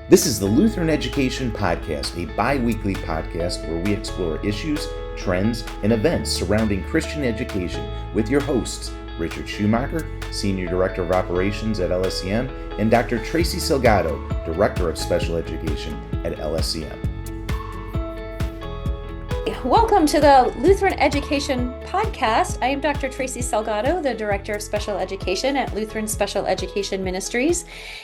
This is the Lutheran Education Podcast, a bi-weekly podcast where we explore issues, trends, and events surrounding Christian education with your hosts, Richard Schumacher, Senior Director of Operations at LSEM, and Dr. Tracy Salgado, Director of Special Education at LSEM. Welcome to the Lutheran Education Podcast. I am Dr. Tracy Salgado, the Director of Special Education at Lutheran Special Education Ministries.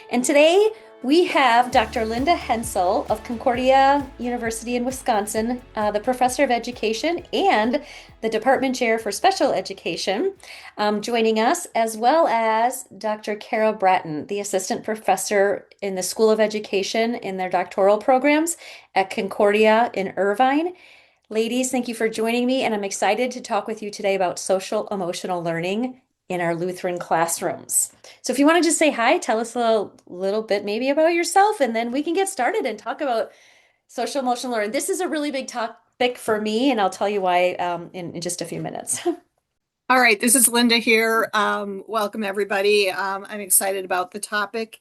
And today we have Dr. Linda Hensel of Concordia University in Wisconsin, the Professor of Education and the Department Chair for Special Education, joining us, as well as Dr. Kara Bratton, the Assistant Professor in the School of Education in their doctoral programs at Concordia in Irvine. Ladies, thank you for joining me, and I'm excited to talk with you today about social emotional learning in our Lutheran classrooms. So if you want to just say hi, tell us a little bit maybe about yourself, and then we can get started and talk about social emotional learning. This is a really big topic for me, and I'll tell you why in just a few minutes. All right, this is Linda here. Welcome, everybody. I'm excited about the topic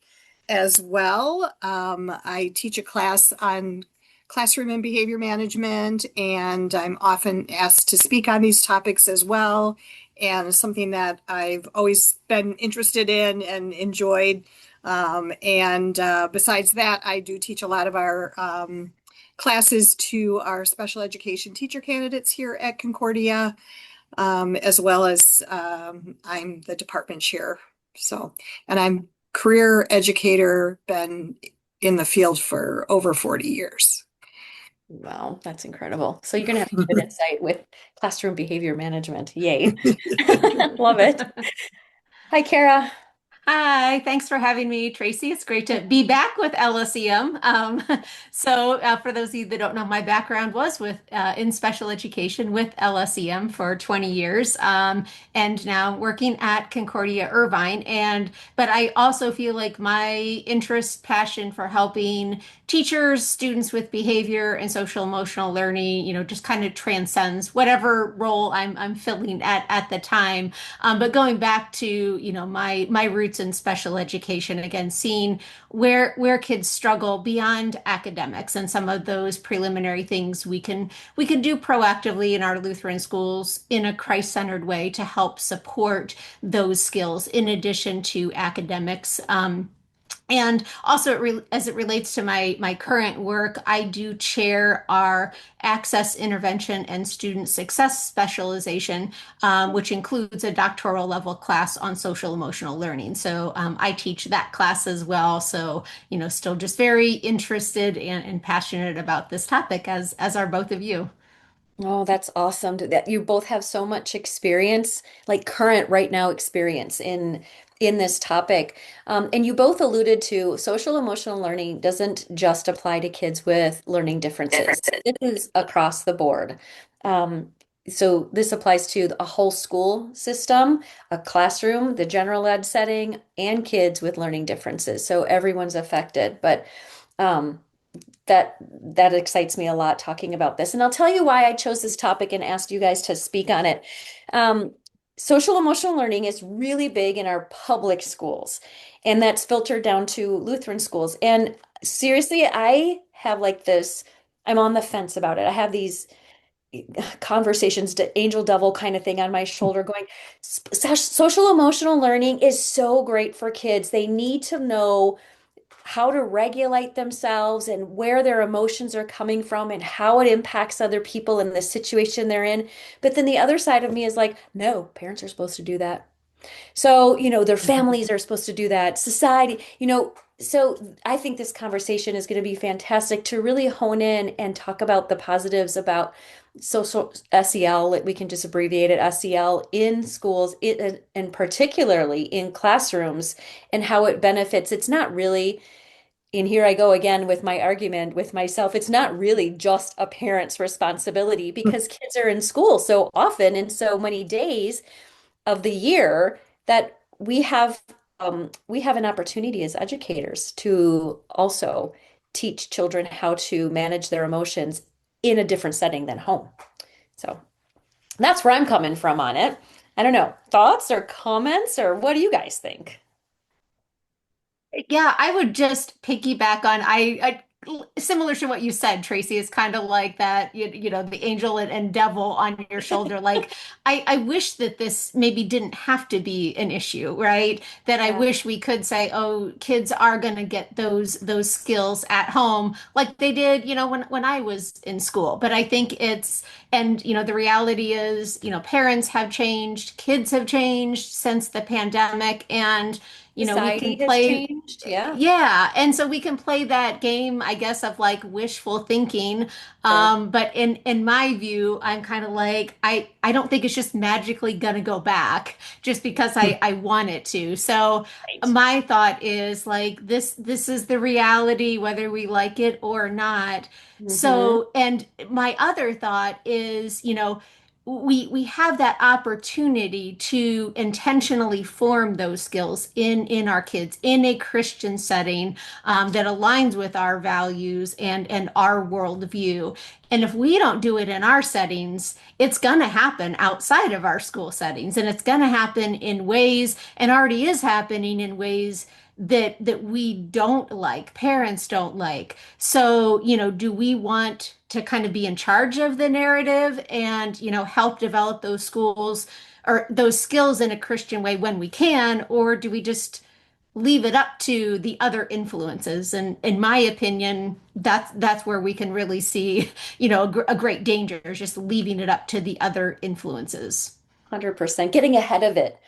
as well. I teach a class on classroom and behavior management, and I'm often asked to speak on these topics as well. And it's something that I've always been interested in and enjoyed. Besides that, I do teach a lot of our classes to our special education teacher candidates here at Concordia, as well as I'm the department chair. And I'm career educator, been in the field for over 40 years. Wow, that's incredible. So you're going to have good insight with classroom behavior management. Yay. Love it. Hi, Kara. Hi, thanks for having me, Tracy. It's great to be back with LSEM. For those of you that don't know, my background was in special education with LSEM for 20 years, and now working at Concordia Irvine. But I also feel like my interest, passion for helping teachers, students with behavior and social emotional learning, just kind of transcends whatever role I'm filling at the time. But going back to, my roots in special education, again, seeing where kids struggle beyond academics and some of those preliminary things we can do proactively in our Lutheran schools in a Christ-centered way to help support those skills in addition to academics. And also, as it relates to my current work, I do chair our Access Intervention and Student Success specialization, which includes a doctoral level class on social emotional learning. So I teach that class as well. So, still just very interested and passionate about this topic, as are both of you. Oh, that's awesome that you both have so much experience, like current right now experience in this topic. And you both alluded to social emotional learning doesn't just apply to kids with learning differences. It is across the board. So this applies to a whole school system, a classroom, the general ed setting, and kids with learning differences. So everyone's affected. But um, that excites me a lot talking about this. And I'll tell you why I chose this topic and asked you guys to speak on it. Social emotional learning is really big in our public schools, and that's filtered down to Lutheran schools. And seriously, I have like this, I'm on the fence about it. I have these conversations to angel devil kind of thing on my shoulder going, social emotional learning is so great for kids. They need to know how to regulate themselves and where their emotions are coming from and how it impacts other people in the situation they're in. But then the other side of me is like, no, parents are supposed to do that. So, their families are supposed to do that. Society, so I think this conversation is going to be fantastic to really hone in and talk about the positives about social SEL. We can just abbreviate it SEL in schools, and particularly in classrooms, and how it benefits. It's not really, and here I go again with my argument with myself. It's not really just a parent's responsibility because kids are in school so often and so many days of the year that we have an opportunity as educators to also teach children how to manage their emotions in a different setting than home. So that's where I'm coming from on it. I don't know, thoughts or comments, or what do you guys think? Yeah, I would just piggyback on similar to what you said, Tracy, is kind of like that, the angel and devil on your shoulder. Like I wish that this maybe didn't have to be an issue, right? That I Yeah. wish we could say, oh, kids are going to get those skills at home like they did, when I was in school. But I think and the reality is, parents have changed, kids have changed since the pandemic, and we can Society has play, changed. Yeah. yeah. And so we can play that game, I guess, of like wishful thinking. Sure. But in my view, I'm kind of like, I don't think it's just magically gonna go back just because I want it to. So Right. my thought is like this is the reality, whether we like it or not. Hmm. So, and my other thought is, we have that opportunity to intentionally form those skills in our kids in a Christian setting, that aligns with our values and our worldview. And if we don't do it in our settings, it's going to happen outside of our school settings, and it's going to happen in ways, and already is happening in ways that we don't like, parents don't like. So, do we want to kind of be in charge of the narrative and, help develop those schools or those skills in a Christian way when we can, or do we just leave it up to the other influences? And in my opinion, that's where we can really see, a great danger is just leaving it up to the other influences. 100%. Getting ahead of it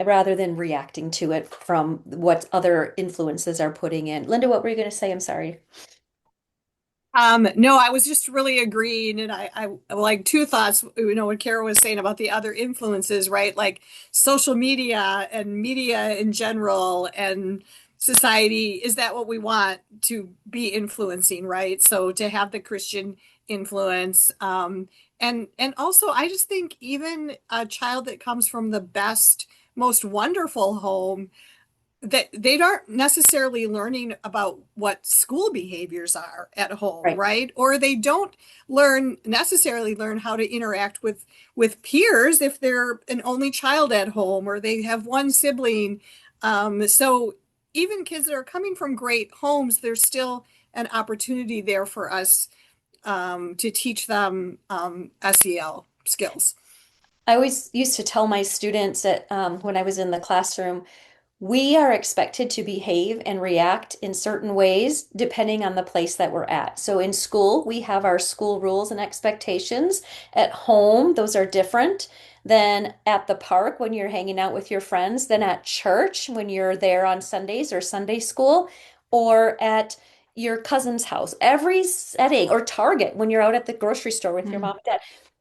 rather than reacting to it from what other influences are putting in. Linda, what were you going to say? I'm sorry. No, I was just really agreeing, and I like two thoughts, what Kara was saying about the other influences, right? Like social media and media in general and society, is that what we want to be influencing, right? So to have the Christian influence, and also I just think even a child that comes from the best, most wonderful home, that they aren't necessarily learning about what school behaviors are at home, Right. right? Or they don't necessarily learn how to interact with peers if they're an only child at home or they have one sibling. So even kids that are coming from great homes, there's still an opportunity there for us, to teach them SEL skills. I always used to tell my students that when I was in the classroom, we are expected to behave and react in certain ways depending on the place that we're at. So in school, we have our school rules and expectations. At home, those are different than at the park when you're hanging out with your friends, than at church when you're there on Sundays or Sunday school, or at your cousin's house. Every setting, or Target when you're out at the grocery store with your mom and dad.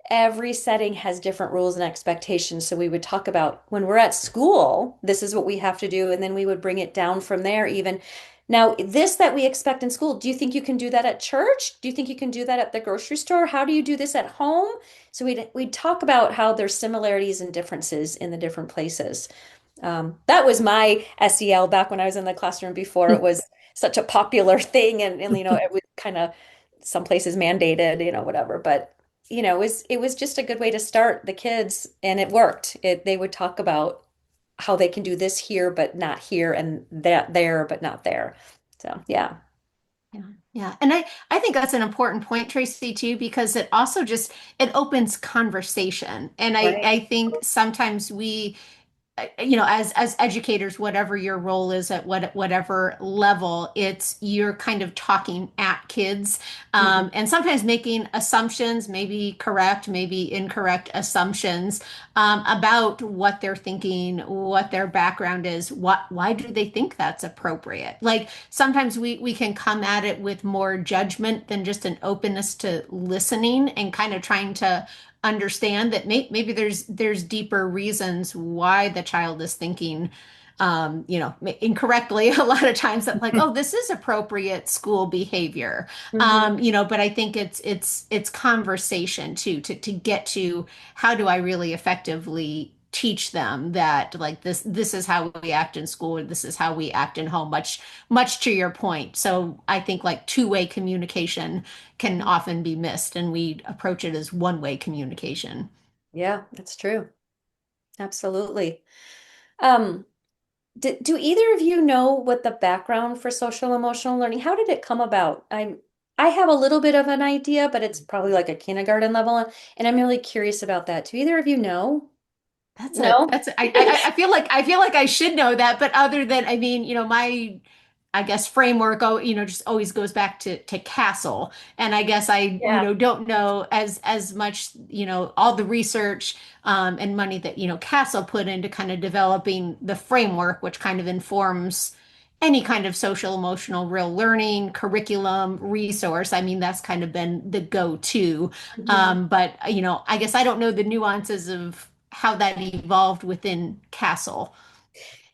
Every setting has different rules and expectations. So we would talk about when we're at school, this is what we have to do. And then we would bring it down from there, even. Now, this that we expect in school, do you think you can do that at church? Do you think you can do that at the grocery store? How do you do this at home? So we'd talk about how there's similarities and differences in the different places. That was my SEL back when I was in the classroom before it was such a popular thing, and it was kind of some places mandated, whatever. But it was just a good way to start the kids, and it worked. They would talk about how they can do this here but not here, and that there but not there. So yeah. Yeah. Yeah. And I think that's an important point, Tracy, too, because it also just it opens conversation. And I, Right. I think sometimes we as educators, whatever your role is at whatever level, it's you're kind of talking at kids, Mhm. and sometimes making assumptions, maybe correct, maybe incorrect assumptions, about what they're thinking, what their background is, why do they think that's appropriate? Like sometimes we can come at it with more judgment than just an openness to listening and kind of trying to understand that maybe there's deeper reasons why the child is thinking, incorrectly a lot of times, that like, oh, this is appropriate school behavior. Mhm. But I think it's conversation too, to get to how do I really effectively teach them that like this is how we act in school, or this is how we act in home, much to your point. So I think like two-way communication can often be missed, and we approach it as one-way communication. Yeah, that's true. Absolutely. Um, Do either of you know what the background for social emotional learning? How did it come about? I have a little bit of an idea, but it's probably like a kindergarten level, and I'm really curious about that. Do either of you know? No? I feel like I should know that, but other than, I mean, my, I guess framework, just always goes back to Castle. And I guess I, Yeah. don't know as much, all the research, and money that, Castle put into kind of developing the framework, which kind of informs any kind of social emotional real learning curriculum resource. I mean, that's kind of been the go-to. Mhm. But I guess I don't know the nuances of how that evolved within Castle.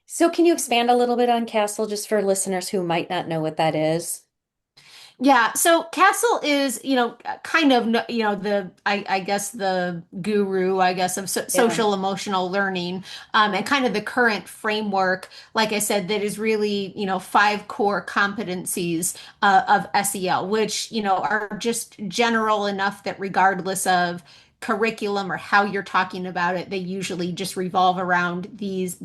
So can you expand a little bit on Castle just for listeners who might not know what that is? Yeah, so Castle is, kind of, I guess the guru, I guess, of Yeah. social emotional learning, and kind of the current framework, like I said, that is really, five core competencies of SEL, which, are just general enough that regardless of curriculum or how you're talking about it, they usually just revolve around these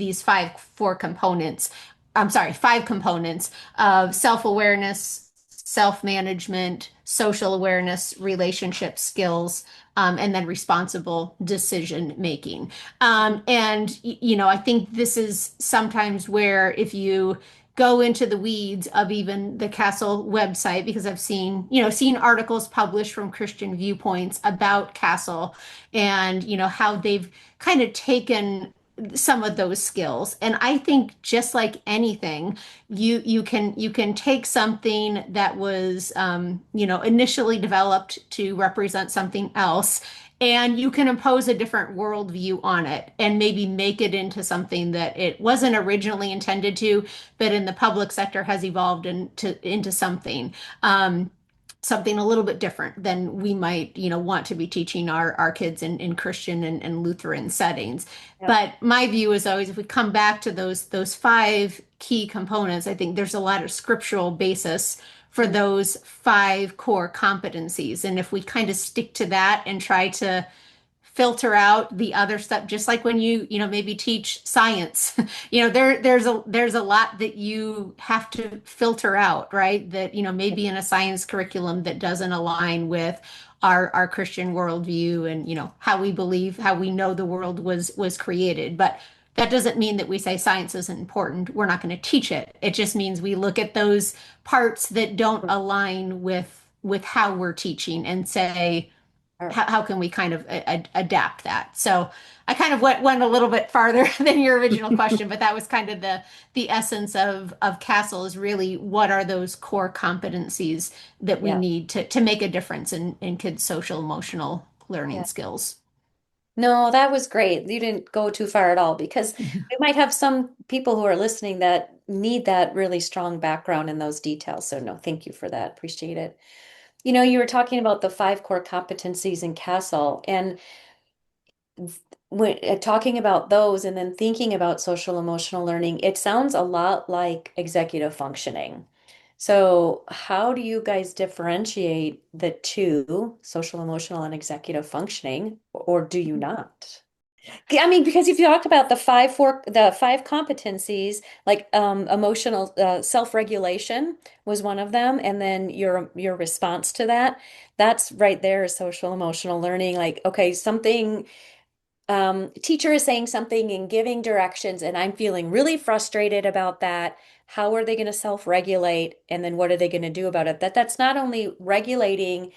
four components. I'm sorry, five components of self-awareness, self-management, social awareness, relationship skills, and then responsible decision making. And I think this is sometimes where if you go into the weeds of even the Castle website, because I've seen articles published from Christian viewpoints about Castle and how they've kind of taken some of those skills. And I think just like anything, you can take something that was initially developed to represent something else, and you can impose a different worldview on it and maybe make it into something that it wasn't originally intended to, but in the public sector has evolved into something a little bit different than we might, want to be teaching our kids in Christian and Lutheran settings. Yep. But my view is always if we come back to those five key components, I think there's a lot of scriptural basis for those five core competencies. And if we kind of stick to that and try to filter out the other stuff, just like when you maybe teach science, there's a lot that you have to filter out, right? That maybe in a science curriculum that doesn't align with our Christian worldview and how we believe, how we know the world was created. But that doesn't mean that we say science isn't important. We're not going to teach it. It just means we look at those parts that don't align with how we're teaching and say, Or- how can we kind of adapt that? So I kind of went a little bit farther than your original question, but that was kind of the essence of Castle is really what are those core competencies that we Yeah. need to make a difference in kids' social emotional learning Yeah. skills. No, that was great. You didn't go too far at all because we might have some people who are listening that need that really strong background in those details. So no, thank you for that. Appreciate it. You were talking about the five core competencies in Castle, and when talking about those and then thinking about social emotional learning, it sounds a lot like executive functioning. So, how do you guys differentiate the two, social emotional and executive functioning, or do you not? I mean, because if you talk about the five competencies, like emotional self-regulation was one of them, and then your response to that, that's right there is social emotional learning. Like, okay, something teacher is saying something and giving directions, and I'm feeling really frustrated about that. How are they going to self-regulate? And then what are they going to do about it? That's not only regulating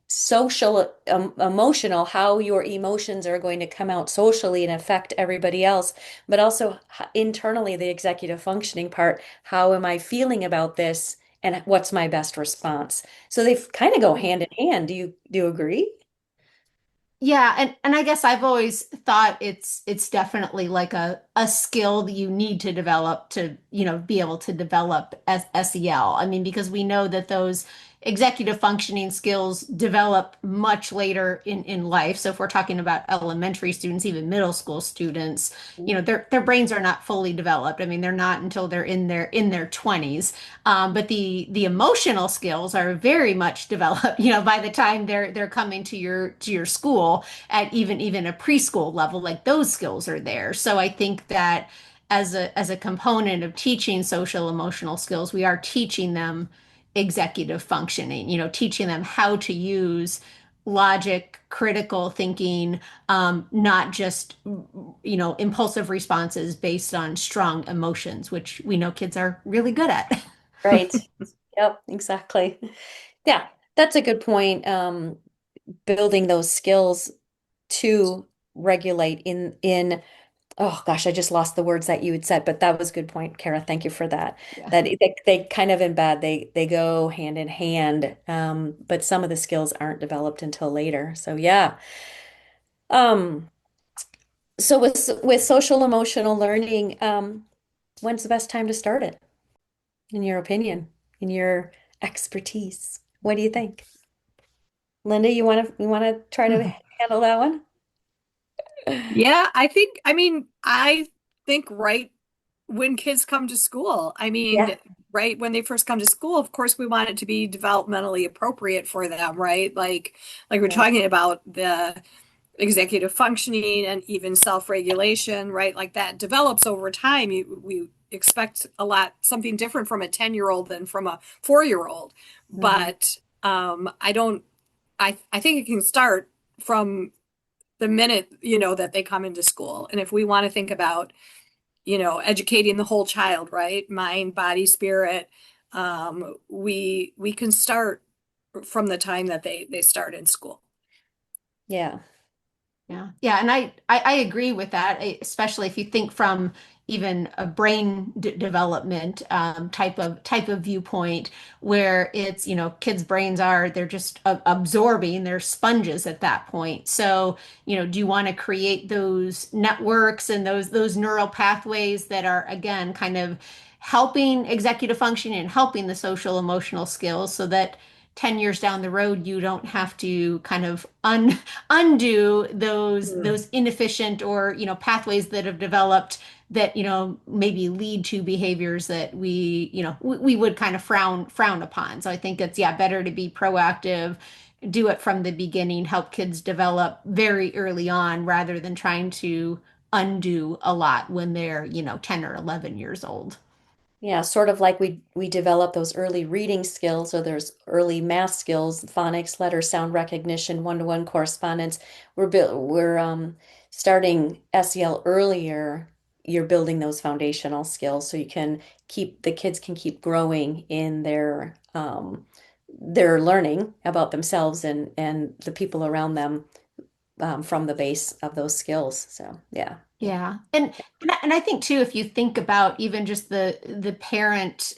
social, emotional, how your emotions are going to come out socially and affect everybody else, but also internally, the executive functioning part. How am I feeling about this? And what's my best response? So they kind of go hand in hand. Do you agree? Yeah, and I guess I've always thought it's definitely like a skill that you need to develop to, be able to develop as SEL. I mean, because we know that those executive functioning skills develop much later in life. So if we're talking about elementary students, even middle school students, their brains are not fully developed. I mean, they're not until they're in their 20s. But the emotional skills are very much developed, by the time they're coming to your school at even a preschool level, like those skills are there. So I think that as a component of teaching social emotional skills, we are teaching them executive functioning, teaching them how to use logic, critical thinking, not just, impulsive responses based on strong emotions, which we know kids are really good at. Right. Yep, exactly. Yeah, that's a good point. Building those skills to regulate in oh gosh, I just lost the words that you had said, but that was a good point, Kara. Thank you for that. Yeah. That they kind of embed, they go hand in hand. But some of the skills aren't developed until later. So yeah. Um, so with social emotional learning, when's the best time to start it, in your opinion, in your expertise? What do you think? Linda, you wanna try to handle that one? Yeah, I think right when kids come to school. Yeah. Right when they first come to school, of course, we want it to be developmentally appropriate for them, right? Like we're Yeah. talking about the executive functioning and even self-regulation, right? Like that develops over time. We expect something different from a 10-year-old than from a 4-year-old. Hmm. But I don't, I think it can start from the minute, that they come into school. And if we want to think about, educating the whole child, right? Mind, body, spirit, we can start from the time that they start in school. Yeah. Yeah. Yeah. And I agree with that, especially if you think from even a brain development type of viewpoint where it's, kids' brains they're just absorbing, they're sponges at that point. So, do you want to create those networks and those neural pathways that are, again, kind of helping executive functioning and helping the social emotional skills so that 10 years down the road, you don't have to kind of undo Mm. those inefficient or pathways that have developed that maybe lead to behaviors that we would kind of frown upon. So I think it's better to be proactive, do it from the beginning, help kids develop very early on rather than trying to undo a lot when they're 10 or 11 years old. Yeah, sort of like we develop those early reading skills or there's early math skills, phonics, letter, sound recognition, one-to-one correspondence. We're starting SEL earlier. You're building those foundational skills so you can keep the kids can keep growing in their learning about themselves and the people around them from the base of those skills. So yeah. Yeah. And I think too, if you think about even just the parent,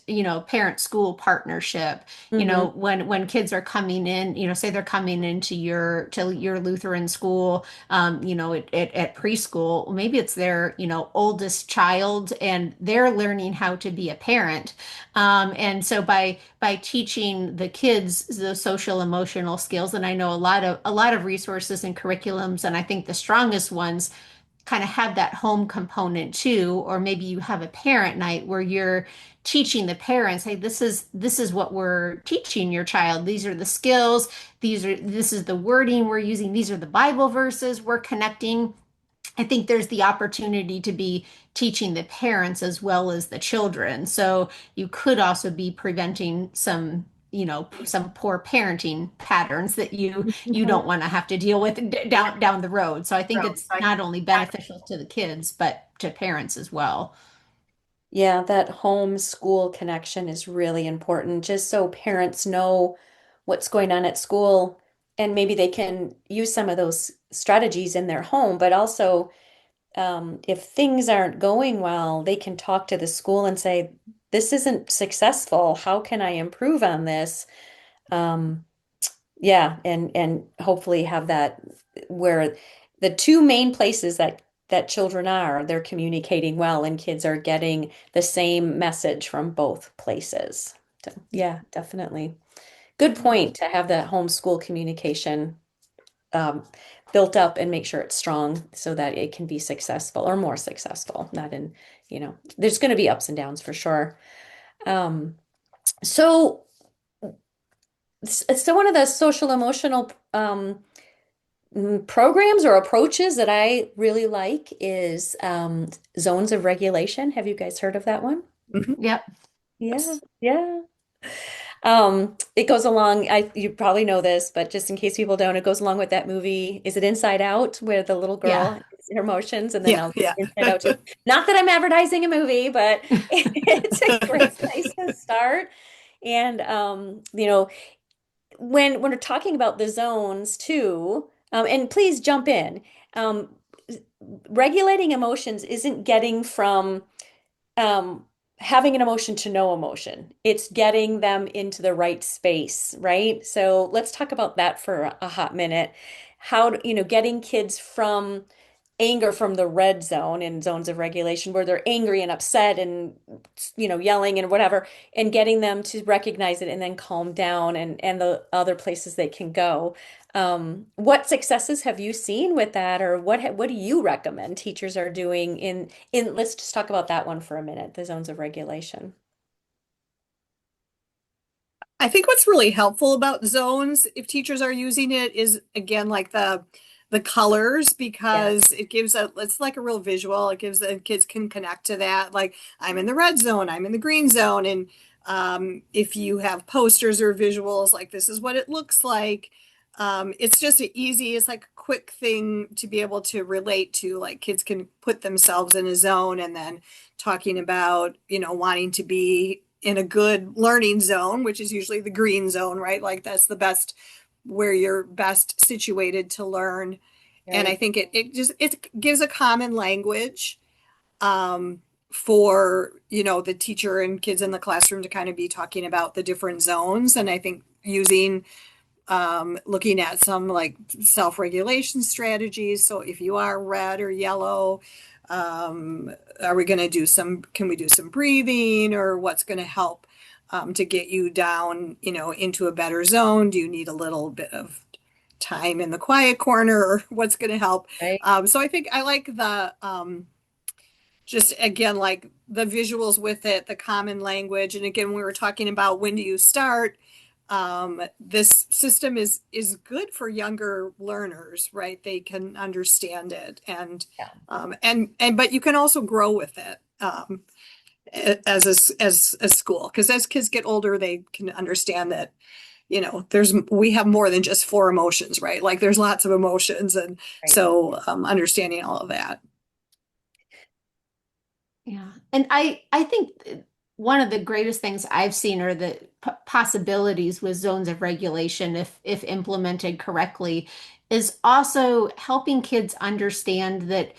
parent school partnership, Hmm. when kids are coming in, say they're coming into your Lutheran school, at preschool, maybe it's their, oldest child and they're learning how to be a parent. And so by teaching the kids the social emotional skills, and I know a lot of resources and curriculums, and I think the strongest ones kind of have that home component too, or maybe you have a parent night where you're teaching the parents, hey, this is what we're teaching your child. These are the skills, this is the wording we're using, these are the Bible verses we're connecting. I think there's the opportunity to be teaching the parents as well as the children. So you could also be preventing some poor parenting patterns that you don't want to have to deal with down the road. So I think it's not only beneficial to the kids, but to parents as well. Yeah, that home school connection is really important, just so parents know what's going on at school and maybe they can use some of those strategies in their home, but also if things aren't going well, they can talk to the school and say, this isn't successful. How can I improve on this? Um, yeah, and hopefully have that where the two main places that children are, they're communicating well and kids are getting the same message from both places. So, yeah, definitely. Good point to have that homeschool communication um, built up and make sure it's strong so that it can be successful or more successful. Not in, there's going to be ups and downs for sure. Um, so, so one of the social emotional programs or approaches that I really like is zones of regulation. Have you guys heard of that one? Mhm. Yep. Yeah, yeah. It goes along, you probably know this, but just in case people don't, it goes along with that movie. Is it Inside Out, where the little girl Yeah. has her emotions, and then Yeah, I'll yeah. Inside Out too. Not that I'm advertising a movie, but it's a great place to start. And when we're talking about the zones too, and please jump in. Um, Regulating emotions isn't getting from um, having an emotion to no emotion. It's getting them into the right space, right? So let's talk about that for a hot minute. Getting kids from anger from the red zone in zones of regulation where they're angry and upset and yelling and whatever, and getting them to recognize it and then calm down and the other places they can go. What successes have you seen with that, or what do you recommend teachers are doing in let's just talk about that one for a minute, the zones of regulation. I think what's really helpful about zones, if teachers are using it, is again like the colors, Yeah, because it's like a real visual. It gives the kids can connect to that. Like, I'm in the red zone, I'm in the green zone, and if you have posters or visuals, like this is what it looks like. It's just it's like a quick thing to be able to relate to. Like, kids can put themselves in a zone, and then talking about, wanting to be in a good learning zone, which is usually the green zone, right? Like, that's the best, where you're best situated to learn. And I right. think it gives a common language for, the teacher and kids in the classroom to kind of be talking about the different zones. And I think looking at some like self-regulation strategies. So if you are red or yellow, are we going to can we do some breathing, or what's going to help to get you down, into a better zone? Do you need a little bit of time in the quiet corner, or what's going to help? Right. So I think I like just again, like the visuals with it, the common language. And again, we were talking about when do you start? This system is good for younger learners, right? They can understand it, Yeah. and but you can also grow with it as a school, because as kids get older, they can understand that, we have more than just four emotions, right? Like, there's lots of emotions, and Right. so understanding all of that. Yeah. And I think one of the greatest things I've seen are the possibilities with zones of regulation, if implemented correctly, is also helping kids understand that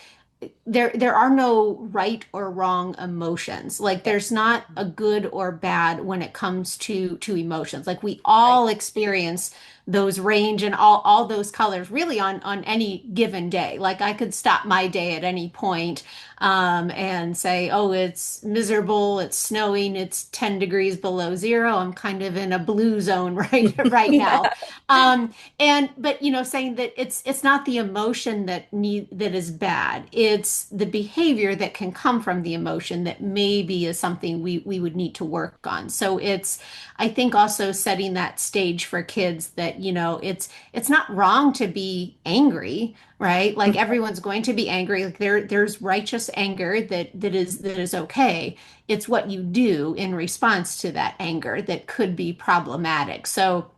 there are no right or wrong emotions. Like, Yeah. there's not a good or bad when it comes to emotions. Like, we Right. all experience those range and all those colors really on any given day. Like, I could stop my day at any point and say, oh, it's miserable, it's snowing, it's 10 degrees below zero. I'm kind of in a blue zone right now. Yeah. But saying that it's not the emotion that is bad. It's the behavior that can come from the emotion that maybe is something we would need to work on. So it's, I think, also setting that stage for kids that, it's not wrong to be angry, right? Like, everyone's going to be angry. Like, there's righteous anger that is okay. It's what you do in response to that anger that could be problematic. So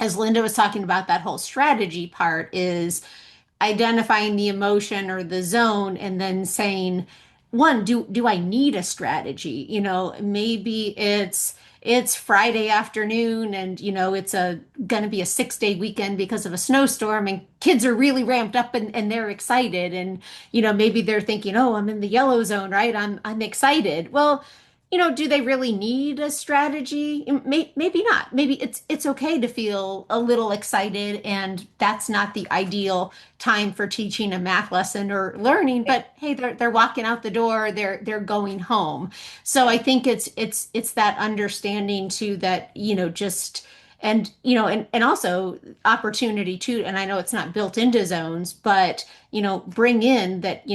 as Linda was talking about, that whole strategy part is identifying the emotion or the zone and then saying, one, do I need a strategy? Maybe it's Friday afternoon, and it's a gonna be a 6-day weekend because of a snowstorm, and kids are really ramped up, and they're excited, and maybe they're thinking, oh, I'm in the yellow zone, right? I'm excited. Well, do they really need a strategy? Maybe not. Maybe it's okay to feel a little excited, and that's not the ideal time for teaching a math lesson or learning. But hey, they're walking out the door, they're going home. So I think it's that understanding too, that just and also opportunity too. And I know it's not built into zones, but bring in that,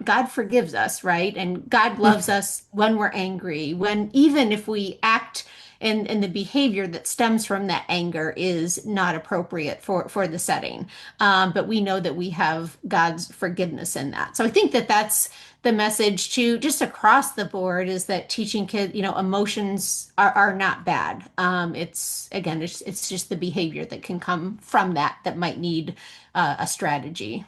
God forgives us, right? And God loves us when we're angry, when even if we act and the behavior that stems from that anger is not appropriate for the setting. But we know that we have God's forgiveness in that. So I think that that's the message to just across the board, is that teaching kids, emotions are not bad. It's again, it's just the behavior that can come from that might need a strategy.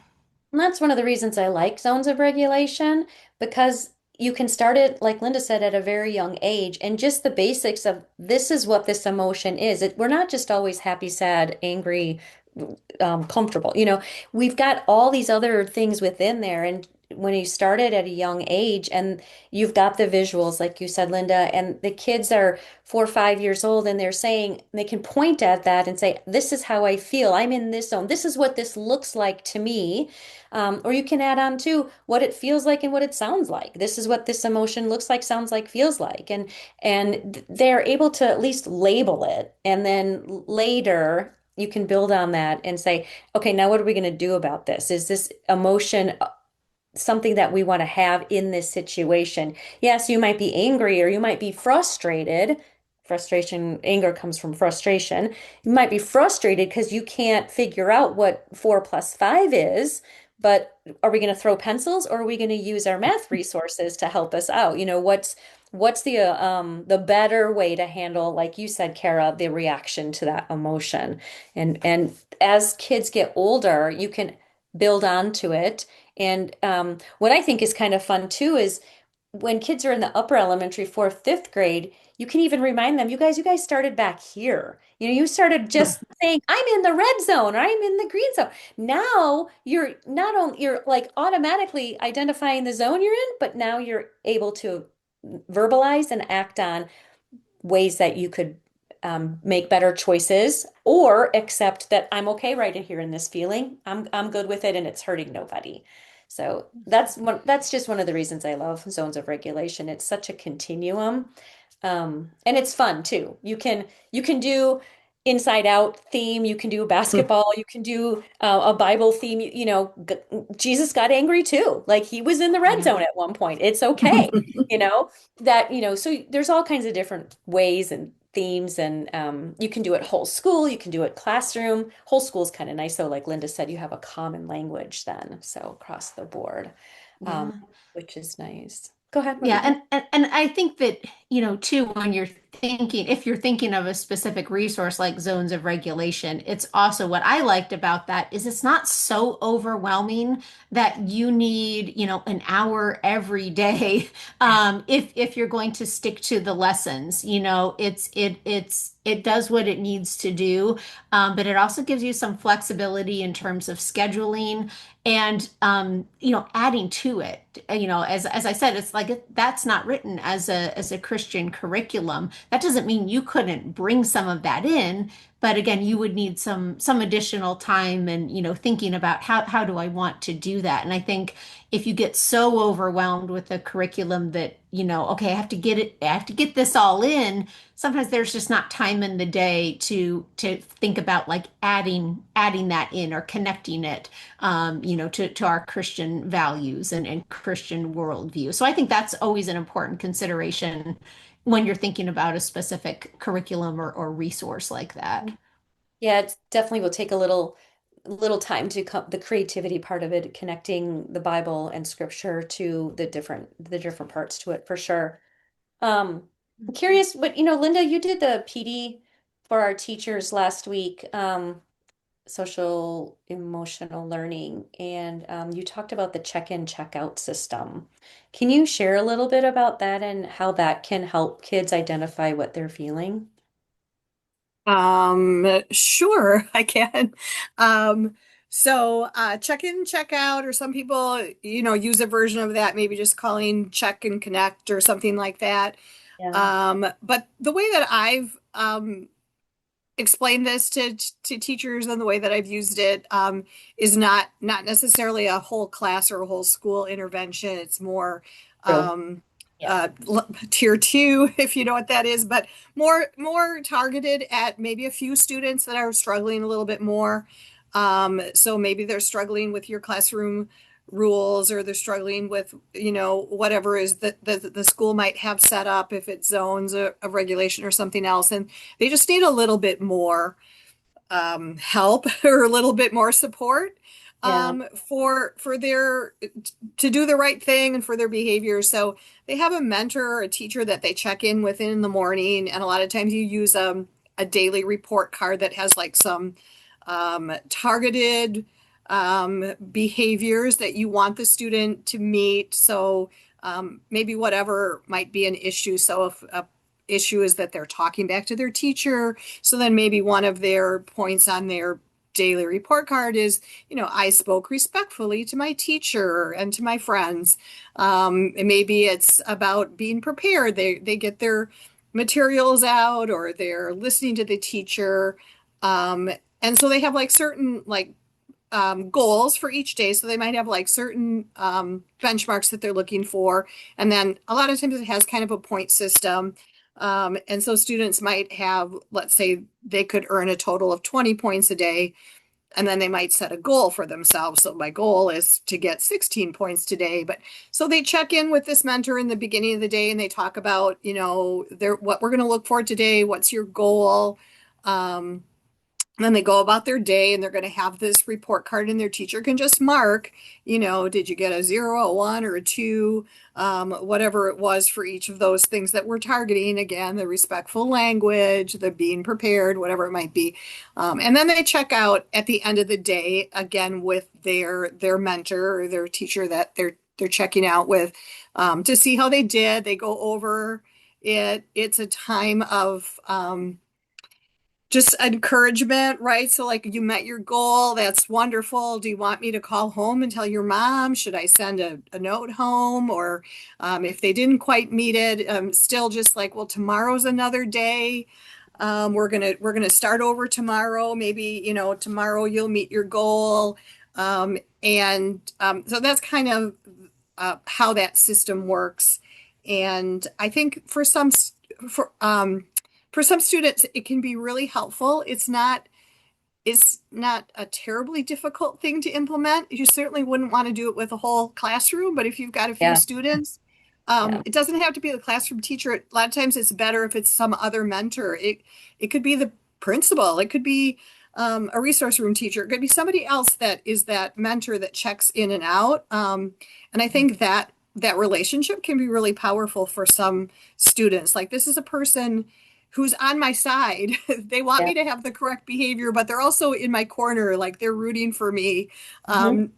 And that's one of the reasons I like zones of regulation, because you can start it, like Linda said, at a very young age, and just the basics of this is what this emotion is. We're not just always happy, sad, angry, comfortable. We've got all these other things within there. And when you start it at a young age and you've got the visuals, like you said, Linda, and the kids are 4 or 5 years old and they're saying, they can point at that and say, this is how I feel. I'm in this zone. This is what this looks like to me. Or you can add on to what it feels like and what it sounds like. This is what this emotion looks like, sounds like, feels like. And they're able to at least label it. And then later you can build on that and say, okay, now what are we going to do about this? Is this emotion something that we want to have in this situation? Yes, you might be angry or you might be frustrated. Frustration, anger comes from frustration. You might be frustrated because you can't figure out what 4 plus 5 is, but are we going to throw pencils or are we going to use our math resources to help us out? What's the better way to handle, like you said, Kara, the reaction to that emotion? And as kids get older, you can build onto it. And what I think is kind of fun too is when kids are in the upper elementary, fourth, fifth grade, you can even remind them, you guys started back here. You started just saying, I'm in the red zone or I'm in the green zone. Now you're not only you're like automatically identifying the zone you're in, but now you're able to verbalize and act on ways that you could make better choices or accept that I'm okay right in here in this feeling. I'm good with it and it's hurting nobody. So that's just one of the reasons I love zones of regulation. It's such a continuum. And it's fun too. You can do inside out theme, you can do basketball, you can do a Bible theme. Jesus got angry too. Like he was in the red zone at one point. It's okay. You know, so there's all kinds of different ways and themes, and you can do it whole school, you can do it classroom. Whole school is kind of nice though, like Linda said, you have a common language then, so across the board, Yeah. which is nice. Go ahead, Yeah, Maria. and I think that, too, when you're thinking, if you're thinking of a specific resource like zones of regulation, it's also what I liked about that is it's not so overwhelming that you need, an hour every day. If you're going to stick to the lessons, it does what it needs to do, but it also gives you some flexibility in terms of scheduling and adding to it. As I said, it's like that's not written as a Christian curriculum. That doesn't mean you couldn't bring some of that in, but again, you would need some additional time and thinking about how do I want to do that. And I think if you get so overwhelmed with the curriculum that okay, I have to get this all in. Sometimes there's just not time in the day to think about like adding that in or connecting it, to our Christian values and Christian worldview. So I think that's always an important consideration when you're thinking about a specific curriculum or resource like that. Yeah, it definitely will take a little time to come the creativity part of it, connecting the Bible and scripture to the different parts to it for sure. I'm curious, but Linda, you did the PD for our teachers last week, social emotional learning, and you talked about the check-in, check-out system. Can you share a little bit about that and how that can help kids identify what they're feeling? Sure, I can. Check in, check out, or some people, use a version of that, maybe just calling check and connect or something like that. Yeah. But the way that I've explained this to teachers and the way that I've used it is not necessarily a whole class or a whole school intervention. It's more True. um, Yeah. tier two, if you know what that is, but more targeted at maybe a few students that are struggling a little bit more. So maybe they're struggling with your classroom rules, or they're struggling with, whatever is that the school might have set up, if it's zones of regulation or something else. And they just need a little bit more help or a little bit more support Yeah. for their to do the right thing and for their behavior. So they have a mentor or a teacher that they check in with in the morning, and a lot of times you use a daily report card that has like some targeted behaviors that you want the student to meet. So maybe whatever might be an issue. So if a issue is that they're talking back to their teacher, so then maybe one of their points on their daily report card is, I spoke respectfully to my teacher and to my friends. And maybe it's about being prepared. They get their materials out, or they're listening to the teacher. And so they have like certain goals for each day. So they might have like certain benchmarks that they're looking for. And then a lot of times it has kind of a point system. And so students might have, let's say they could earn a total of 20 points a day, and then they might set a goal for themselves. So my goal is to get 16 points today. But so they check in with this mentor in the beginning of the day, and they talk about, what we're going to look for today. What's your goal? And then they go about their day, and they're going to have this report card, and their teacher can just mark, did you get a 0, a 1, or a 2, whatever it was for each of those things that we're targeting. Again, the respectful language, the being prepared, whatever it might be. And then they check out at the end of the day, again, with their mentor or their teacher that they're checking out with, to see how they did. They go over it. It's a time of just encouragement, right? So like, you met your goal. That's wonderful. Do you want me to call home and tell your mom? Should I send a note home? Or if they didn't quite meet it, still just like, well, tomorrow's another day. We're gonna start over tomorrow. Maybe, tomorrow you'll meet your goal. So that's kind of how that system works. And I think for for some students, it can be really helpful. It's not a terribly difficult thing to implement. You certainly wouldn't want to do it with a whole classroom, but if you've got a few Yeah. students, Yeah. it doesn't have to be the classroom teacher. A lot of times it's better if it's some other mentor. It could be the principal. It could be a resource room teacher. It could be somebody else that is that mentor that checks in and out. And I think that relationship can be really powerful for some students. Like, this is a person who's on my side. They want Yeah. me to have the correct behavior, but they're also in my corner. Like, they're rooting for me Mhm.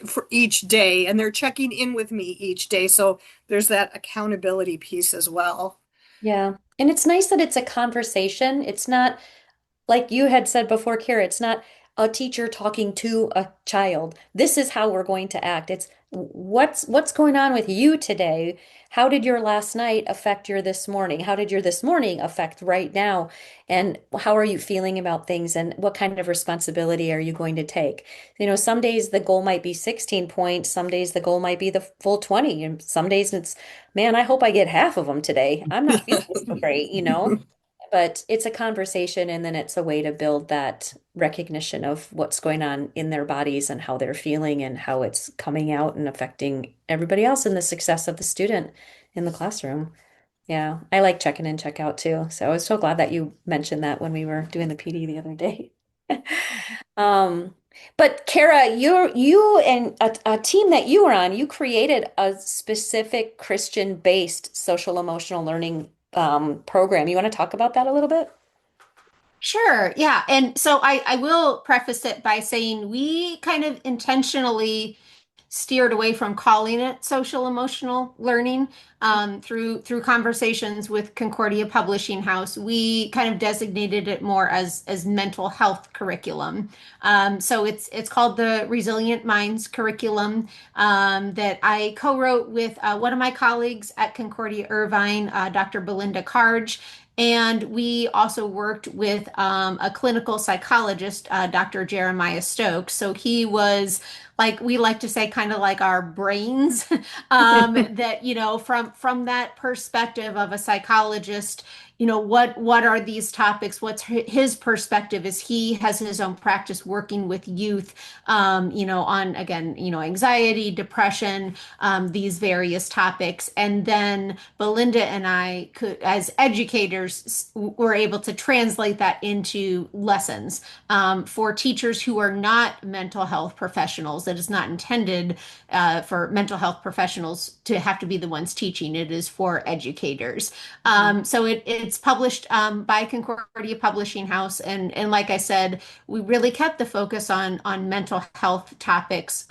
for each day, and they're checking in with me each day. So there's that accountability piece as well. Yeah. And it's nice that it's a conversation. It's not like you had said before, Kara, it's not a teacher talking to a child. This is how we're going to act. It's what's going on with you today? How did your last night affect your this morning? How did your this morning affect right now? And how are you feeling about things? And what kind of responsibility are you going to take? Some days the goal might be 16 points. Some days the goal might be the full 20. And some days it's, man, I hope I get half of them today. I'm not feeling so great. But it's a conversation, and then it's a way to build that recognition of what's going on in their bodies and how they're feeling and how it's coming out and affecting everybody else in the success of the student in the classroom. Yeah, I like check in and check out too. So I was so glad that you mentioned that when we were doing the PD the other day. Um, but Kara, you and a team that you were on, you created a specific Christian-based social emotional learning program. You want to talk about that a little bit? Sure, yeah. And so I will preface it by saying we kind of intentionally steered away from calling it social emotional learning through conversations with Concordia Publishing House. We kind of designated it more as mental health curriculum. So it's called the Resilient Minds curriculum that I co-wrote with one of my colleagues at Concordia Irvine, Dr. Belinda Karge. And we also worked with a clinical psychologist, Dr. Jeremiah Stokes. So he was like we like to say, kind of like our brains, that, from that perspective of a psychologist, what are these topics? What's his perspective as he has his own practice working with youth, on, again, anxiety, depression, these various topics. And then Belinda and I could, as educators, were able to translate that into lessons, for teachers who are not mental health professionals. That is not intended for mental health professionals to have to be the ones teaching. It is for educators. So it's published by Concordia Publishing House, and like I said, we really kept the focus on mental health topics.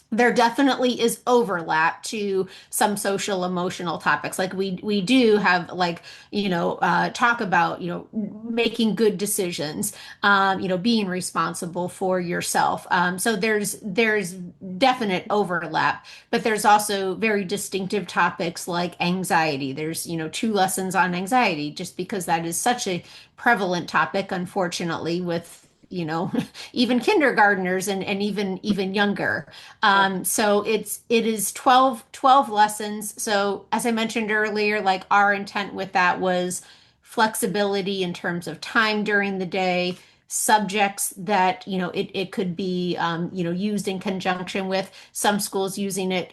There definitely is overlap to some social emotional topics. Like we do have, like, talk about, making good decisions, being responsible for yourself. So there's definite overlap, but there's also very distinctive topics like anxiety. There's, two lessons on anxiety, just because that is such a prevalent topic, unfortunately, with even kindergartners and even younger. So it is 12 lessons. So as I mentioned earlier, like, our intent with that was flexibility in terms of time during the day, subjects that, it could be, used in conjunction with. Some schools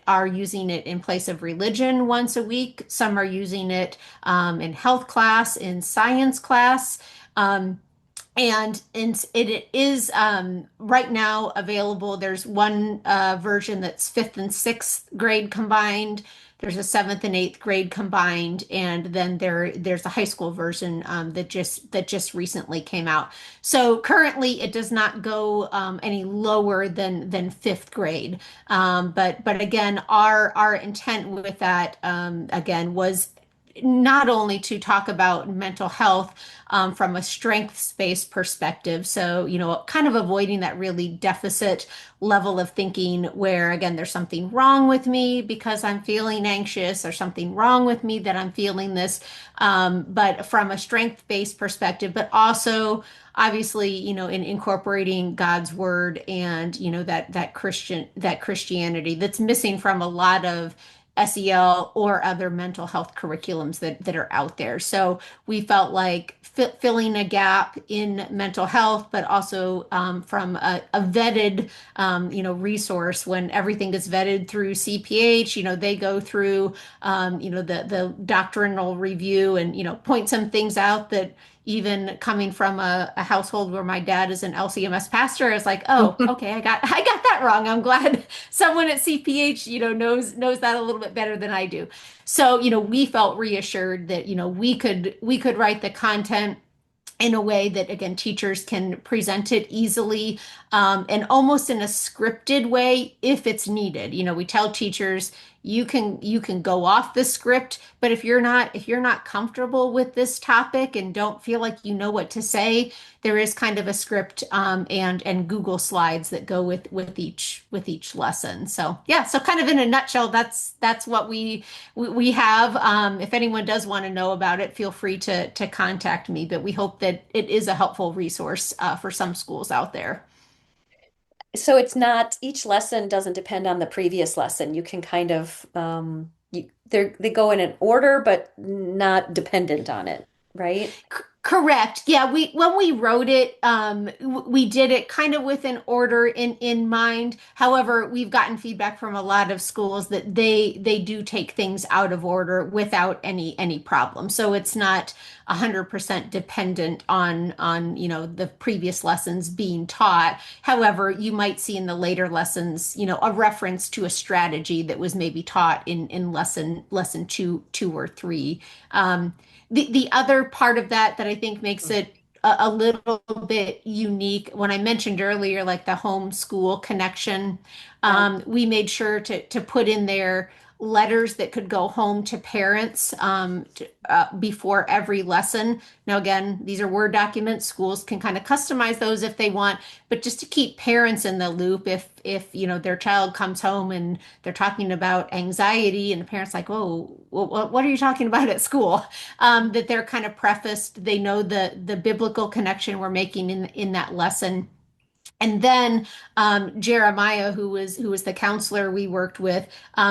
are using it in place of religion once a week. Some are using it in health class, in science class. And it is right now available. There's one version that's fifth and sixth grade combined. There's a seventh and eighth grade combined, and then there's a high school version that just recently came out. So currently, it does not go any lower than fifth grade. But again, our intent with that, again, was not only to talk about mental health from a strengths-based perspective. So, kind of avoiding that really deficit level of thinking where, again, there's something wrong with me because I'm feeling anxious, or something wrong with me that I'm feeling this, but from a strength-based perspective, but also obviously, in incorporating God's word and, that Christianity that's missing from a lot of SEL or other mental health curriculums that are out there. So we felt like filling a gap in mental health, but also from a vetted, resource. When everything is vetted through CPH, they go through, the doctrinal review, and, point some things out that, even coming from a household where my dad is an LCMS pastor, is like, oh, okay, I got that wrong. I'm glad someone at CPH, knows that a little bit better than I do. So, we felt reassured that, we could write the content in a way that, again, teachers can present it easily, and almost in a scripted way if it's needed. We tell teachers, you can go off the script, but if you're not comfortable with this topic and don't feel like you know what to say, there is kind of a script, and Google Slides that go with each lesson. So yeah, so kind of in a nutshell, that's what we have. If anyone does want to know about it, feel free to contact me. But we hope that it is a helpful resource for some schools out there. So it's not, each lesson doesn't depend on the previous lesson. You can kind of they go in an order, but not dependent on it, right? Correct. Yeah, when we wrote it, we did it kind of with an order in mind. However, we've gotten feedback from a lot of schools that they do take things out of order without any problem. So it's not 100% dependent on the previous lessons being taught. However, you might see in the later lessons, a reference to a strategy that was maybe taught in lesson two or three. The other part of that I think makes it a little bit unique, when I mentioned earlier, like the homeschool connection, Yeah. we made sure to put in there letters that could go home to parents, before every lesson. Now, again, these are Word documents. Schools can kind of customize those if they want, but just to keep parents in the loop, if their child comes home and they're talking about anxiety, and the parents like, oh, what are you talking about at school? That they're kind of prefaced. They know the biblical connection we're making in that lesson. And then Jeremiah, who was the counselor we worked with,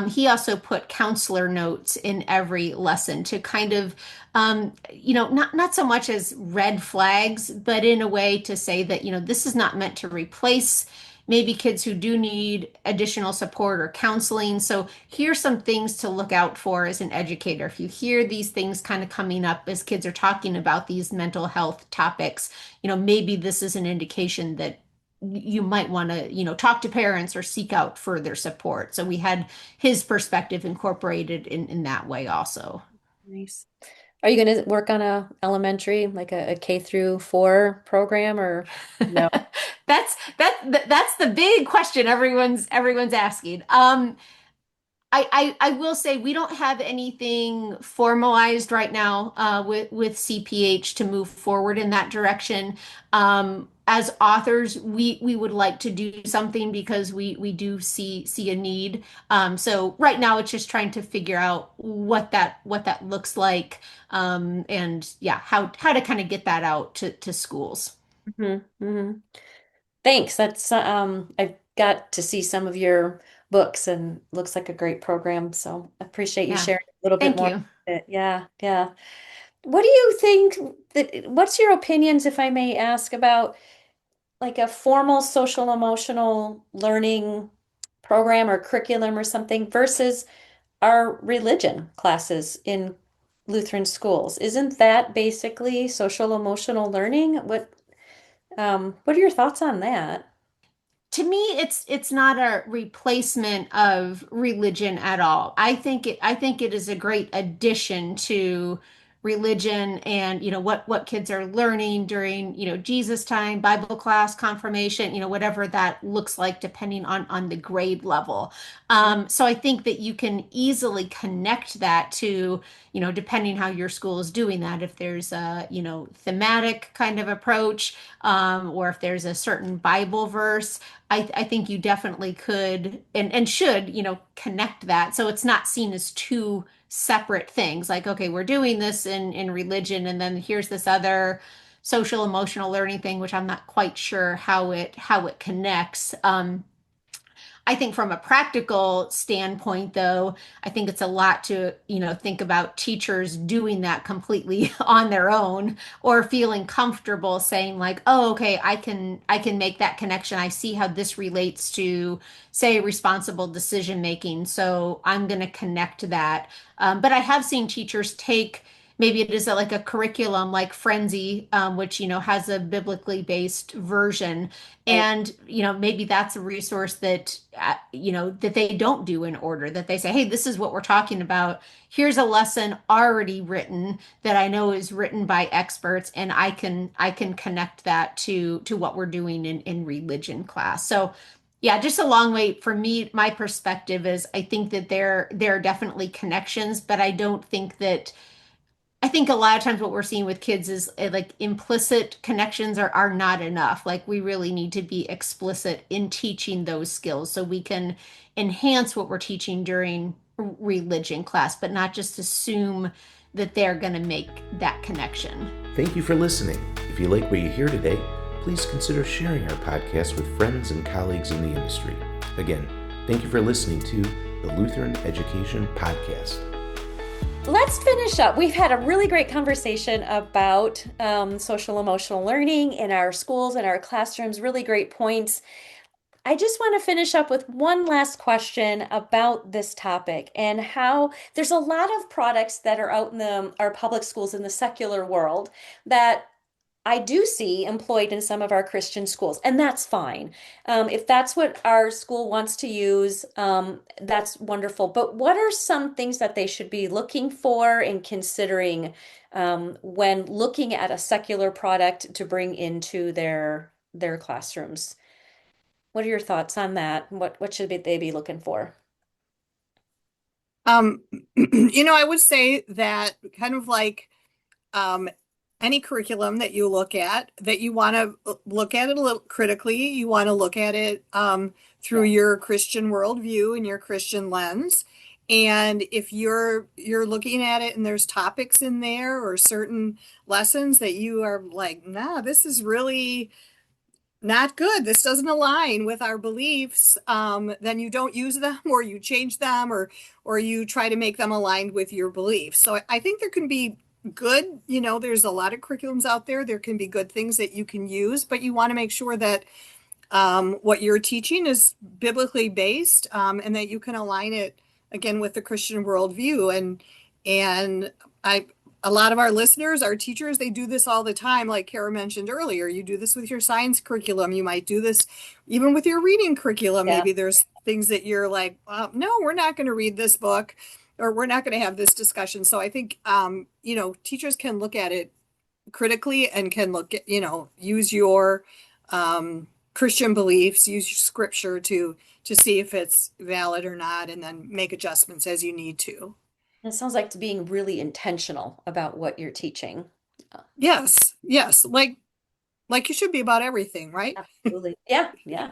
he also put counselor notes in every lesson to kind of, not so much as red flags, but in a way to say that, this is not meant to replace maybe kids who do need additional support or counseling. So here's some things to look out for as an educator. If you hear these things kind of coming up as kids are talking about these mental health topics, maybe this is an indication that you might want to, talk to parents or seek out further support. So we had his perspective incorporated in that way also. Nice. Are you going to work on a elementary, like a K through 4 program or no? That's the big question everyone's asking. I will say we don't have anything formalized right now with CPH to move forward in that direction. As authors, we would like to do something because we do see a need. So right now it's just trying to figure out what that looks like, and yeah, how to kind of get that out to schools. Hmm. Hmm. Thanks. That's I've got to see some of your books and looks like a great program. So I appreciate you Yeah, sharing a little bit thank more. you. Yeah, yeah. What do you think what's your opinions, if I may ask, about like a formal social emotional learning program or curriculum or something versus our religion classes in Lutheran schools? Isn't that basically social emotional learning? What are your thoughts on that? To me, it's not a replacement of religion at all. I think it is a great addition to religion and what kids are learning during Jesus time, Bible class, confirmation, whatever that looks like depending on the grade level. So I think that you can easily connect that to depending how your school is doing that. If there's a thematic kind of approach, or if there's a certain Bible verse, I think you definitely could and should, connect that. So it's not seen as two separate things. Like, okay, we're doing this in religion, and then here's this other social emotional learning thing, which I'm not quite sure how it connects. I think from a practical standpoint, though, I think it's a lot to, think about teachers doing that completely on their own or feeling comfortable saying like, oh, okay, I can make that connection. I see how this relates to, say, responsible decision making. So I'm going to connect that. But I have seen teachers take maybe it is like a curriculum like Frenzy, which has a biblically based version, Right. and maybe that's a resource that that they don't do in order, that they say, hey, this is what we're talking about. Here's a lesson already written that I know is written by experts, and I can connect that to what we're doing in religion class. So yeah, just a long way for me. My perspective is I think that there are definitely connections, but I think a lot of times what we're seeing with kids is like implicit connections are not enough. Like we really need to be explicit in teaching those skills so we can enhance what we're teaching during religion class, but not just assume that they're going to make that connection. Thank you for listening. If you like what you hear today, please consider sharing our podcast with friends and colleagues in the industry. Again, thank you for listening to the Lutheran Education Podcast. Let's finish up. We've had a really great conversation about social emotional learning in our schools and our classrooms, really great points. I just want to finish up with one last question about this topic and how there's a lot of products that are out in our public schools in the secular world that I do see employed in some of our Christian schools, and that's fine. If that's what our school wants to use, that's wonderful. But what are some things that they should be looking for and considering when looking at a secular product to bring into their classrooms? What are your thoughts on that? What should they be looking for? Um, I would say that kind of like um, any curriculum that you look at, that you want to look at it a little critically. You want to look at it through Yeah. your Christian worldview and your Christian lens. And if you're looking at it and there's topics in there or certain lessons that you are like, nah, not good. This doesn't align with our beliefs. Then you don't use them, or you change them, or you try to make them aligned with your beliefs. So I think there can be good, there's a lot of curriculums out there. There can be good things that you can use, but you want to make sure that what you're teaching is biblically based, and that you can align it again with the Christian worldview. And I a lot of our listeners, our teachers, they do this all the time. Like Kara mentioned earlier, you do this with your science curriculum. You might do this even with your reading curriculum. Yeah. Maybe there's things that you're like, no, we're not going to read this book, or we're not going to have this discussion. So I think, teachers can look at it critically and can look at, use your Christian beliefs, use your scripture to see if it's valid or not, and then make adjustments as you need to. It sounds like to being really intentional about what you're teaching. Yes, yes, like you should be about everything, right? Absolutely. Yeah, yeah,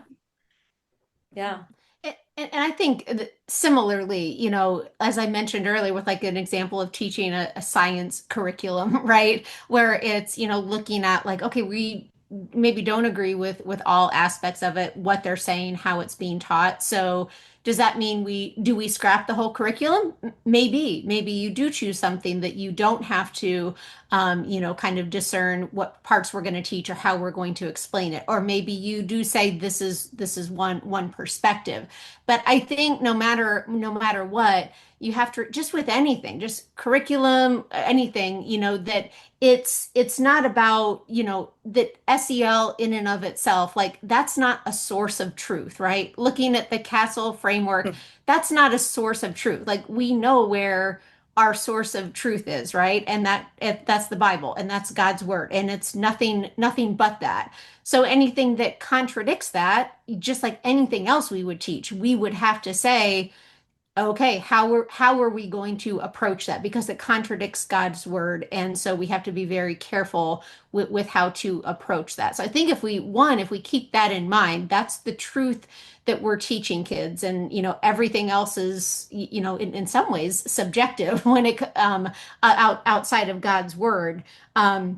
yeah. And I think similarly, as I mentioned earlier, with like an example of teaching a science curriculum, right? Where it's, looking at like, okay, we maybe don't agree with all aspects of it, what they're saying, how it's being taught. So does that mean we scrap the whole curriculum? Maybe you do choose something that you don't have to, kind of discern what parts we're going to teach or how we're going to explain it. Or maybe you do say this is one perspective. But I think no matter what, you have to, just with anything, just curriculum, anything, that it's not about, that SEL in and of itself, like that's not a source of truth, right? Looking at the Castle framework, that's not a source of truth. Like we know where our source of truth is, right? And that's the Bible, and that's God's word, and it's nothing but that. So anything that contradicts that, just like anything else we would teach, we would have to say, okay, how are we going to approach that? Because it contradicts God's word. And so we have to be very careful with how to approach that. So I think if we keep that in mind, that's the truth that we're teaching kids. And, everything else is, in some ways subjective when it outside of God's word. But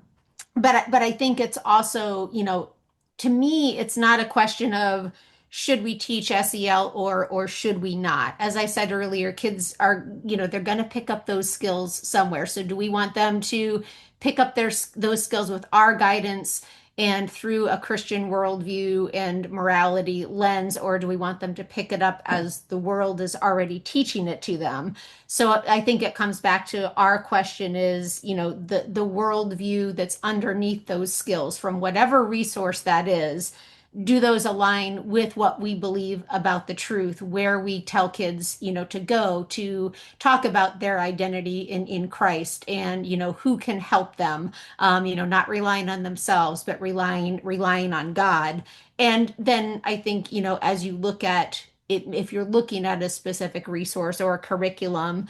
I think it's also, to me, it's not a question of should we teach SEL or should we not? As I said earlier, kids are, they're going to pick up those skills somewhere. So do we want them to pick up those skills with our guidance and through a Christian worldview and morality lens, or do we want them to pick it up as the world is already teaching it to them? So I think it comes back to our question is, the worldview that's underneath those skills from whatever resource that is, do those align with what we believe about the truth, where we tell kids, to go to talk about their identity in Christ, and, who can help them, not relying on themselves, but relying on God. And then I think, as you look at it, if you're looking at a specific resource or a curriculum,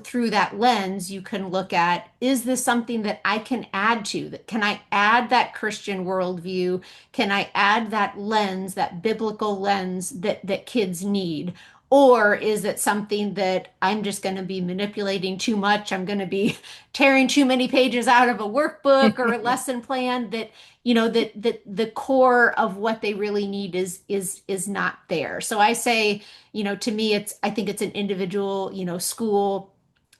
through that lens, you can look at, is this something that I can add to? That can I add that Christian worldview? Can I add that lens, that biblical lens that kids need? Or is it something that I'm just going to be manipulating too much? I'm going to be tearing too many pages out of a workbook or a lesson plan that, that the core of what they really need is not there. So I say, to me, I think it's an individual, school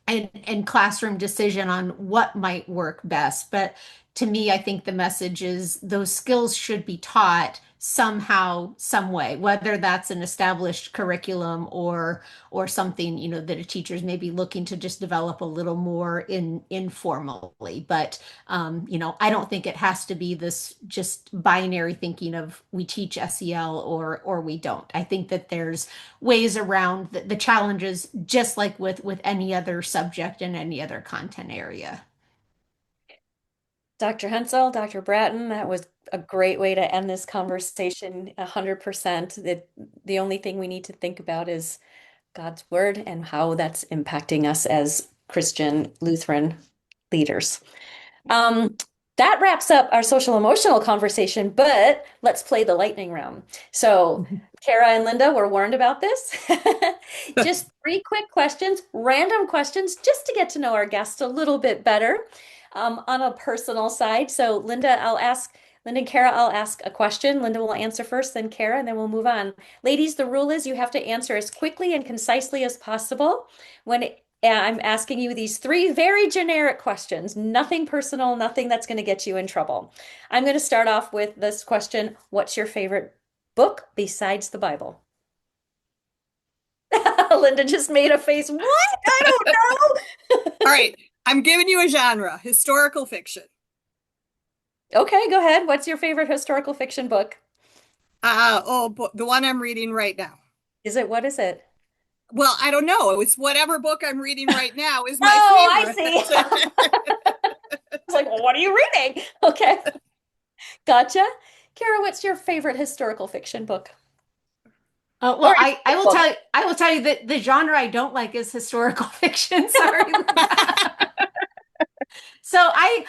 and classroom decision on what might work best. But to me, I think the message is those skills should be taught somehow, some way, whether that's an established curriculum or something, that a teacher's maybe looking to just develop a little more informally. But I don't think it has to be this just binary thinking of we teach SEL or we don't. I think that there's ways around the challenges, just like with any other subject and any other content area. Dr. Hensel, Dr. Bratton, that was a great way to end this conversation. 100%. The only thing we need to think about is God's word and how that's impacting us as Christian Lutheran leaders. That wraps up our social emotional conversation, but let's play the lightning round. So, Kara and Linda were warned about this. Just 3 quick questions, random questions, just to get to know our guests a little bit better on a personal side. So, Linda, I'll ask, Linda and Kara, I'll ask a question. Linda will answer first, then Kara, and then we'll move on. Ladies, the rule is you have to answer as quickly and concisely as possible. When I'm asking you these three very generic questions, nothing personal, nothing that's going to get you in trouble. I'm going to start off with this question. What's your favorite book besides the Bible? Linda just made a face. What? I don't know. All right. I'm giving you a genre, historical fiction. Okay, go ahead. What's your favorite historical fiction book? The one I'm reading right now. What is it? Well, I don't know. It's whatever book I'm reading right now is my Oh, favorite. I see. I was like, well, what are you reading? Okay. Gotcha. Kara, what's your favorite historical fiction book? Well, Or I will tell you that the genre I don't like is historical fiction. Sorry. So I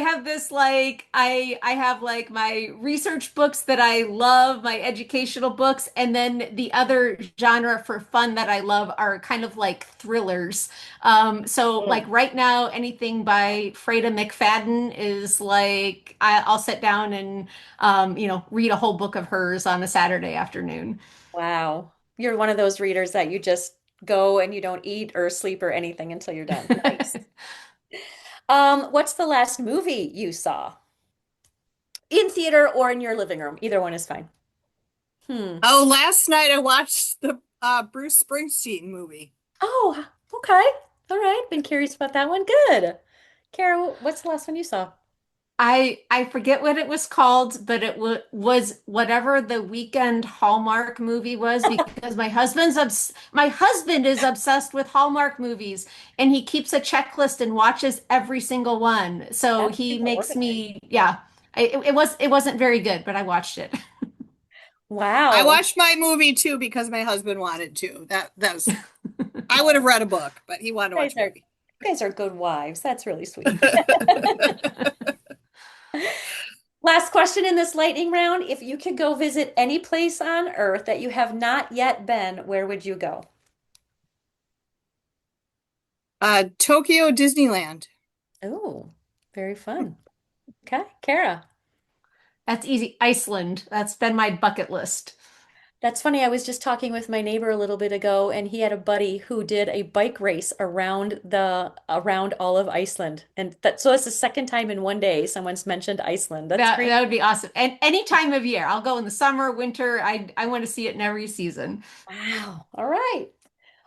have this like I have like my research books that I love, my educational books, and then the other genre for fun that I love are kind of like thrillers. So like right now, anything by Freda McFadden is like I'll sit down and read a whole book of hers on a Saturday afternoon. Wow. You're one of those readers that you just go and you don't eat or sleep or anything until you're done. Nice. What's the last movie you saw? In theater or in your living room? Either one is fine. Oh, last night I watched the Bruce Springsteen movie. Oh, okay. All right. Been curious about that one. Good. Kara, what's the last one you saw? I forget what it was called, but it was whatever the weekend Hallmark movie was because my husband is obsessed with Hallmark movies and he keeps a checklist and watches every single one. So That's he super makes organized. me, yeah. It wasn't very good, but I watched it. Wow. I watched my movie too because my husband wanted to. That was I would have read a book, but he wanted to watch a movie. You guys are good wives. That's really sweet. Last question in this lightning round. If you could go visit any place on earth that you have not yet been, where would you go? Tokyo Disneyland. Oh, very fun. Okay, Kara. That's easy. Iceland. That's been my bucket list. That's funny. I was just talking with my neighbor a little bit ago, and he had a buddy who did a bike race around all of Iceland. And so it's the second time in one day someone's mentioned Iceland. That's great. That would be awesome. And any time of year. I'll go in the summer, winter. I want to see it in every season. Wow. All right.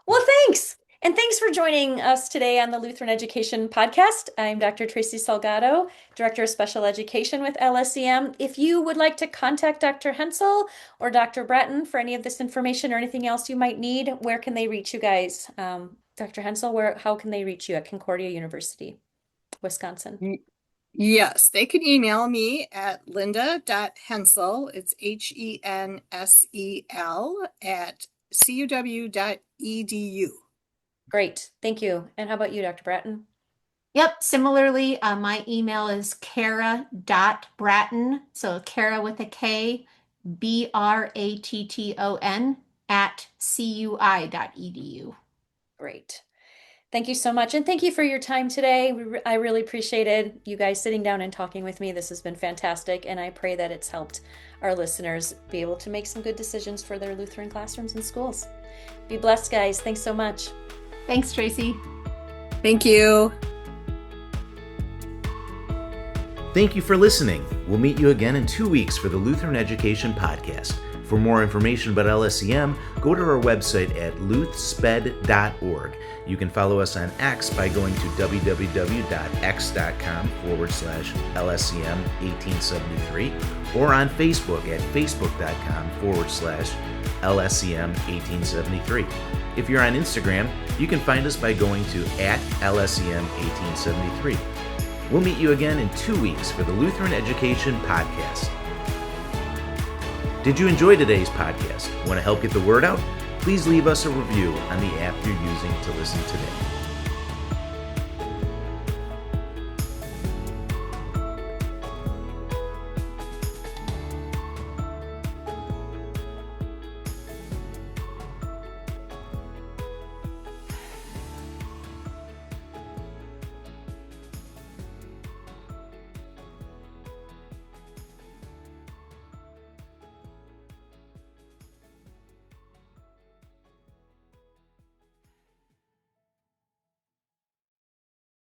Well, thanks. And thanks for joining us today on the Lutheran Education Podcast. I'm Dr. Tracy Salgado, Director of Special Education with LSEM. If you would like to contact Dr. Hensel or Dr. Bratton for any of this information or anything else you might need, where can they reach you guys? Dr. Hensel, how can they reach you at Concordia University, Wisconsin? Yes, they can email me at linda.hensel, it's Hensel, at cuw.edu. Great. Thank you. And how about you, Dr. Bratton? Yep. Similarly, my email is kara.bratton. So Kara with a K, Bratton at cui.edu. Great. Thank you so much. And thank you for your time today. I really appreciated you guys sitting down and talking with me. This has been fantastic. And I pray that it's helped our listeners be able to make some good decisions for their Lutheran classrooms and schools. Be blessed, guys. Thanks so much. Thanks, Tracy. Thank you. Thank you for listening. We'll meet you again in 2 weeks for the Lutheran Education Podcast. For more information about LSEM, go to our website at luthsped.org. You can follow us on X by going to www.x.com/LSEM1873 or on Facebook at facebook.com/LSEM1873. If you're on Instagram, you can find us by going to @LSEM1873. We'll meet you again in 2 weeks for the Lutheran Education Podcast. Did you enjoy today's podcast? Want to help get the word out? Please leave us a review on the app you're using to listen today.